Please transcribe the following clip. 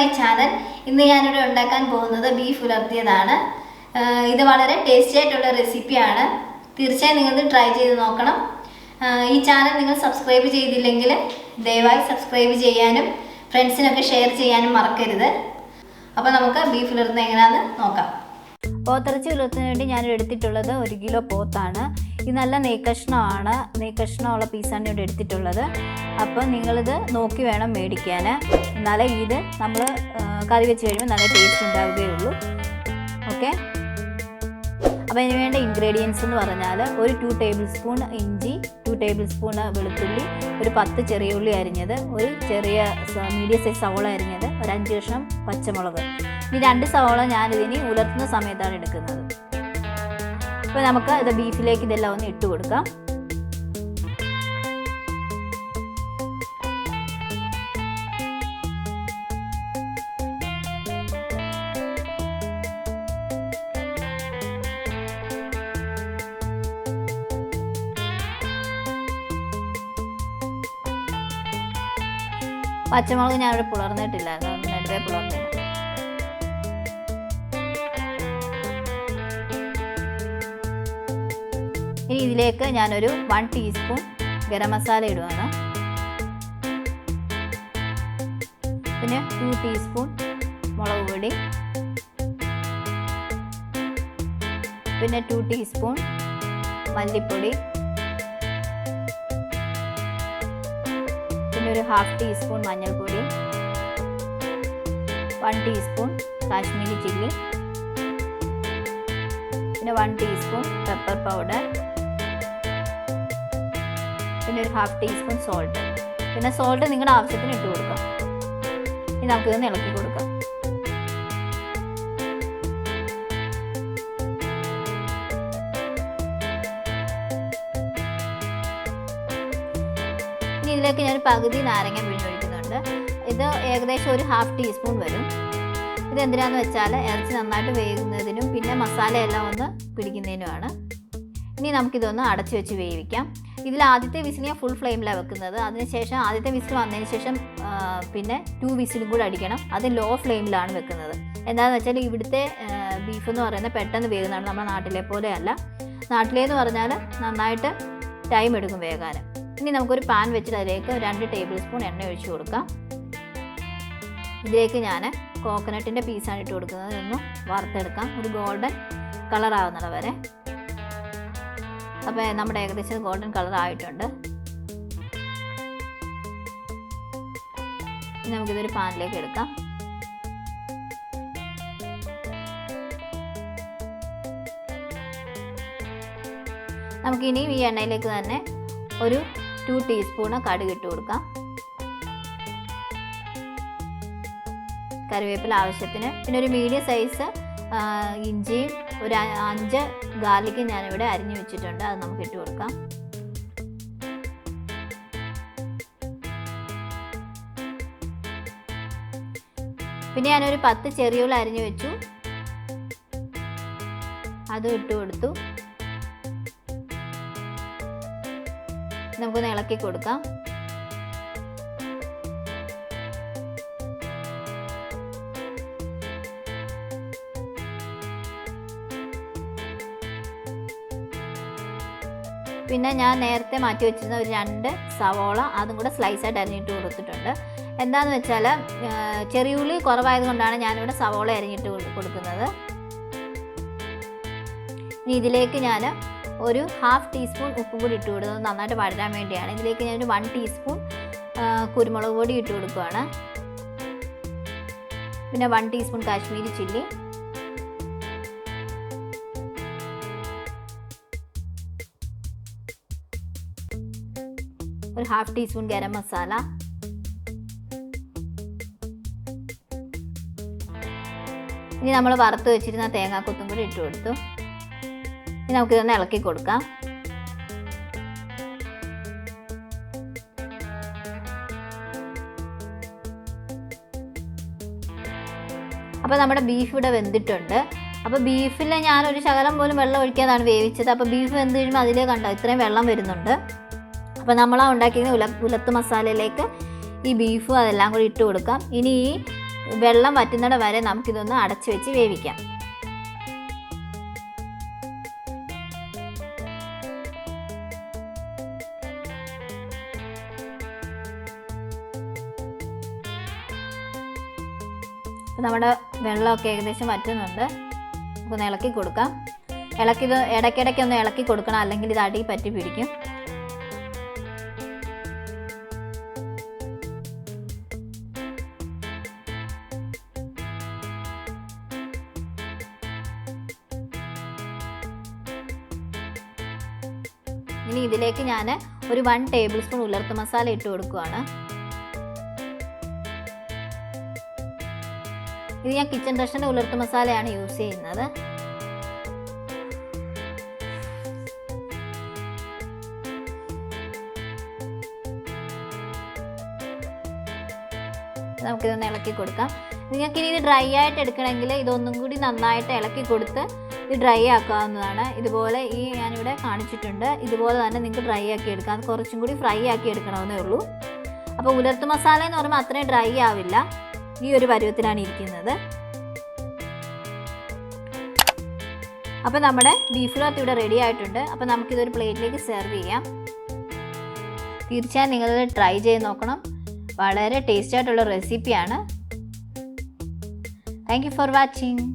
my channel. ഇന്ന് ഞാൻ ഇവിടെ ഉണ്ടാക്കാൻ പോകുന്നത് ബീഫ് ഉലർത്തിയതാണ്. ഇത് വളരെ ടേസ്റ്റി ആയിട്ടുള്ള റെസിപ്പിയാണ്. തീർച്ചയായും നിങ്ങൾ ഇത് ട്രൈ ചെയ്ത് നോക്കണം. ഈ ചാനൽ നിങ്ങൾ സബ്സ്ക്രൈബ് ചെയ്തില്ലെങ്കിൽ ദയവായി സബ്സ്ക്രൈബ് ചെയ്യാനും ഫ്രണ്ട്സിനൊക്കെ ഷെയർ ചെയ്യാനും മറക്കരുത്. അപ്പോൾ നമുക്ക് ബീഫ് ഉലർത്തുന്നത് എങ്ങനെയാണെന്ന് നോക്കാം. പോത്തിറച്ചി ഉലർത്തുന്നതിന് വേണ്ടി ഞാൻ എടുത്തിട്ടുള്ളത് 1 കിലോ പോത്താണ്. ഇത് നല്ല നെയ്ക്കഷ്ണമാണ്, നെയ്ക്കഷ്ണമുള്ള പീസാണ് ഇവിടെ എടുത്തിട്ടുള്ളത്. അപ്പോൾ നിങ്ങളിത് നോക്കി വേണം മേടിക്കാൻ, എന്നാലേ ഇത് നമ്മൾ കറി വെച്ച് കഴിയുമ്പോൾ നല്ല ടേസ്റ്റ് ഉണ്ടാവുകയുള്ളൂ. ഓക്കെ, അപ്പോൾ ഇതിന് വേണ്ട ഇൻഗ്രീഡിയൻസ് എന്ന് പറഞ്ഞാൽ ഒരു 2 ടേബിൾ സ്പൂൺ ഇഞ്ചി, 2 ടേബിൾ സ്പൂൺ വെളുത്തുള്ളി, ഒരു 10 ചെറിയ ഉള്ളി അരിഞ്ഞത്, ഒരു ചെറിയ മീഡിയം സൈസ് സവോള അരിഞ്ഞത്, ഒരു 5 കഷ്ണം പച്ചമുളക്. ഈ 2 സവോള ഞാനിതിന് ഉലർത്തുന്ന സമയത്താണ് എടുക്കുന്നത്. അപ്പോൾ നമുക്ക് ഇത് ബീഫിലേക്ക് ഇതെല്ലാം ഒന്ന് ഇട്ട് കൊടുക്കാം. പച്ചമുളക് ഞാനിവിടെ പുലർന്നിട്ടില്ലായിരുന്നു, നടുവേ പുലർന്നില്ല. ഇനി ഇതിലേക്ക് ഞാനൊരു 1 ടീസ്പൂൺ ഗരം മസാല ഇടുവാണ്. പിന്നെ 2 ടീസ്പൂൺ മുളക് പൊടി, പിന്നെ 2 ടീസ്പൂൺ മല്ലിപ്പൊടി, പിന്നെ ഒരു 1/2 ടീസ്പൂൺ മഞ്ഞൾപ്പൊടി, 1 ടീസ്പൂൺ കാശ്മീരി ചില്ലി, പിന്നെ 1 ടീസ്പൂൺ പെപ്പർ പൗഡർ, പിന്നെ ഒരു 1/2 ടീസ്പൂൺ സോൾട്ട്. പിന്നെ സോൾട്ട് നിങ്ങളുടെ ആവശ്യത്തിന് ഇട്ട് കൊടുക്കാം. ഇനി നമുക്കിതൊന്ന് ഇളക്കി കൊടുക്കാം. ഇനി ഇതിലേക്ക് ഞാൻ പകുതി നാരങ്ങ പിഴിഞ്ഞൊഴിക്കുന്നുണ്ട്. ഇത് ഏകദേശം ഒരു 1/2 ടീസ്പൂൺ വരും. ഇതെന്തിനാന്ന് വെച്ചാൽ ഇറച്ചി നന്നായിട്ട് വേകുന്നതിനും പിന്നെ മസാലയെല്ലാം ഒന്ന് പിടിക്കുന്നതിനുമാണ്. ഇനി നമുക്കിതൊന്ന് അടച്ചു വെച്ച് വേവിക്കാം. ഇതിൽ ആദ്യത്തെ വിസിൽ ഞാൻ ഫുൾ ഫ്ലെയിമിലാണ് വെക്കുന്നത്. അതിനുശേഷം ആദ്യത്തെ വിസിൽ വന്നതിന് ശേഷം പിന്നെ 2 വിസിലും കൂടി അടിക്കണം. അത് ലോ ഫ്ലെയിമിലാണ് വെക്കുന്നത്. എന്താണെന്ന് വെച്ചാൽ ഇവിടുത്തെ ബീഫ് എന്ന് പറയുന്നത് പെട്ടെന്ന് വേകുന്നതാണ്, നമ്മുടെ നാട്ടിലെ പോലെയല്ല. നാട്ടിലേന്ന് പറഞ്ഞാൽ നന്നായിട്ട് ടൈം എടുക്കും വേകാൻ. ഇനി നമുക്കൊരു പാൻ വെച്ചിട്ട് അതിലേക്ക് 2 ടേബിൾ സ്പൂൺ എണ്ണ ഒഴിച്ച് കൊടുക്കാം. ഇതിലേക്ക് ഞാൻ കോക്കനട്ടിൻ്റെ പീസാണ് ഇട്ട് കൊടുക്കുന്നത്. ഇതൊന്ന് വറുത്തെടുക്കാം, ഒരു ഗോൾഡൻ കളർ ആവുന്നത് വരെ. അപ്പോൾ നമ്മുടെ ഏകദേശം ഗോൾഡൻ കളർ ആയിട്ടുണ്ട്. നമുക്കിതൊരു പാനിലേക്ക് എടുക്കാം. നമുക്കിനി ഈ എണ്ണയിലേക്ക് തന്നെ ഒരു 2 ടീസ്പൂൺ കടുക് ഇട്ട് കൊടുക്കാം. കറിവേപ്പില ആവശ്യത്തിന്, പിന്നെ ഒരു മീഡിയം സൈസ് ഇഞ്ചിയും ഒരു 5 ഗാർലിക്കും ഞാനിവിടെ അരിഞ്ഞു വെച്ചിട്ടുണ്ട്. അത് നമുക്ക് ഇട്ട് കൊടുക്കാം. പിന്നെ ഞാനൊരു 10 ചെറിയ ഉള്ളി അരിഞ്ഞു വെച്ചു, അതും ഇട്ട് കൊടുത്തു. നമുക്കൊന്ന് ഇളക്കി കൊടുക്കാം. പിന്നെ ഞാൻ നേരത്തെ മാറ്റി വെച്ചിരുന്ന ഒരു 2 സവോള അതും കൂടെ സ്ലൈസായിട്ട് അരിഞ്ഞിട്ട് കൊടുത്തിട്ടുണ്ട്. എന്താണെന്ന് വെച്ചാൽ ചെറിയ ഉള്ളി കുറവായത് കൊണ്ടാണ് ഞാനിവിടെ സവോള അരിഞ്ഞിട്ട് കൊടുക്കുന്നത്. ഇനി ഇതിലേക്ക് ഞാൻ ഒരു 1/2 ടീസ്പൂൺ ഉപ്പും കൂടി ഇട്ട് കൊടുക്കുന്നത് നന്നായിട്ട് വഴരാൻ വേണ്ടിയാണ്. ഇതിലേക്ക് ഞാനൊരു 1 ടീസ്പൂൺ കുരുമുളക് പൊടി ഇട്ട് കൊടുക്കുകയാണ്. പിന്നെ 1 ടീസ്പൂൺ കാശ്മീരി ചില്ലി, ഒരു 1/2 ടീസ്പൂൺ ഗരം മസാല, ഇനി നമ്മൾ വറുത്ത് വെച്ചിരുന്ന തേങ്ങാക്കൊത്തും കൂടി ഇട്ട് കൊടുത്തു. ഇനി നമുക്കിതൊന്ന് ഇളക്കി കൊടുക്കാം. അപ്പോൾ നമ്മുടെ ബീഫ് ഇവിടെ വെന്തിട്ടുണ്ട്. അപ്പോൾ ബീഫിൽ ഞാനൊരു ശകലം പോലും വെള്ളം ഒഴിക്കാതാണ് വേവിച്ചത്. അപ്പോൾ ബീഫ് വെന്ത് കഴിയുമ്പോൾ അതിലേ കണ്ടോ ഇത്രയും വെള്ളം വരുന്നുണ്ട്. അപ്പോൾ നമ്മൾ ഉണ്ടാക്കിയ ഉലത്ത് മസാലയിലേക്ക് ഈ ബീഫും അതെല്ലാം കൂടി ഇട്ട് കൊടുക്കാം. ഇനി ഈ വെള്ളം വറ്റുന്നിടം വരെ നമുക്കിതൊന്ന് അടച്ചു വെച്ച് വേവിക്കാം. നമ്മുടെ വെള്ളമൊക്കെ ഏകദേശം വറ്റുന്നുണ്ട്. നമുക്കൊന്ന് ഇളക്കി കൊടുക്കാം. ഇടയ്ക്കിടയ്ക്കൊന്ന് ഇളക്കി കൊടുക്കണം, അല്ലെങ്കിൽ ഇത് അടി പറ്റി പിടിക്കും. ഇനി ഇതിലേക്ക് ഞാൻ ഒരു 1 ടേബിൾ സ്പൂൺ ഉലർത്ത് മസാല ഇട്ട് കൊടുക്കുകയാണ്. ഇത് ഞാൻ കിച്ചൺ റഷൻ്റെ ഉലർത്ത് മസാലയാണ് യൂസ് ചെയ്യുന്നത്. നമുക്കിതൊന്ന് ഇളക്കി കൊടുക്കാം. നിങ്ങൾക്കിനി ഇത് ഡ്രൈ ആയിട്ട് എടുക്കണമെങ്കിൽ ഇതൊന്നും കൂടി നന്നായിട്ട് ഇളക്കി കൊടുത്ത് ഇത് ഡ്രൈ ആക്കാവുന്നതാണ്. ഇതുപോലെ ഞാനിവിടെ കാണിച്ചിട്ടുണ്ട്. ഇതുപോലെ തന്നെ നിങ്ങൾക്ക് ഡ്രൈ ആക്കി എടുക്കാം. അത് കുറച്ചും കൂടി ഫ്രൈ ആക്കി എടുക്കണമെന്നേ ഉള്ളൂ. അപ്പോൾ ഉലർത്ത് മസാല എന്ന് പറയുമ്പോൾ അത്രയും ഡ്രൈ ആവില്ല. ഈ ഒരു പരുവത്തിലാണ് ഇരിക്കുന്നത്. അപ്പോൾ നമ്മുടെ ബീഫ് ഉലർത്തി ഇവിടെ റെഡി ആയിട്ടുണ്ട്. അപ്പോൾ നമുക്കിതൊരു പ്ലേറ്റിലേക്ക് സെർവ് ചെയ്യാം. തീർച്ചയായും നിങ്ങളിത് ട്രൈ ചെയ്ത് നോക്കണം. വളരെ ടേസ്റ്റി ആയിട്ടുള്ള റെസിപ്പിയാണ്. Thank you for watching.